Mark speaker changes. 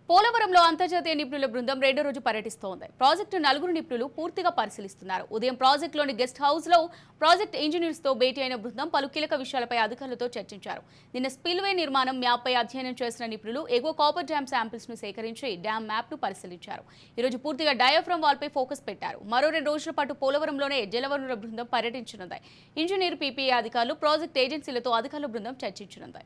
Speaker 1: పోలవరంలో అంతర్జాతీయ నిపుణుల బృందం రెండో రోజు పర్యటిస్తోంది. ప్రాజెక్టు నలుగురు నిపుణులు పూర్తిగా పరిశీలిస్తున్నారు. ఉదయం ప్రాజెక్టులోని గెస్ట్ హౌస్ లో ప్రాజెక్ట్ ఇంజనీర్స్ తో భేటీ అయిన బృందం పలు కీలక విషయాలపై అధికారులతో చర్చించారు. నిన్న స్పిల్వే నిర్మాణం మ్యాప్ పై అధ్యయనం చేసిన నిపుణులు ఎగువ కాపర్ డ్యామ్ శాంపిల్స్ ను సేకరించి డ్యామ్ మ్యాప్ ను పరిశీలించారు. ఈ రోజు పూర్తిగా డయాఫ్రమ్ వాల్ పై ఫోకస్ పెట్టారు. మరో 2 రోజుల పాటు పోలవరంలోనే జలవనరుల బృందం పర్యటించనుంది. ఇంజనీర్ పీపీఏ అధికారులు ప్రాజెక్ట్ ఏజెన్సీలతో అధికారుల బృందం చర్చించనుంది.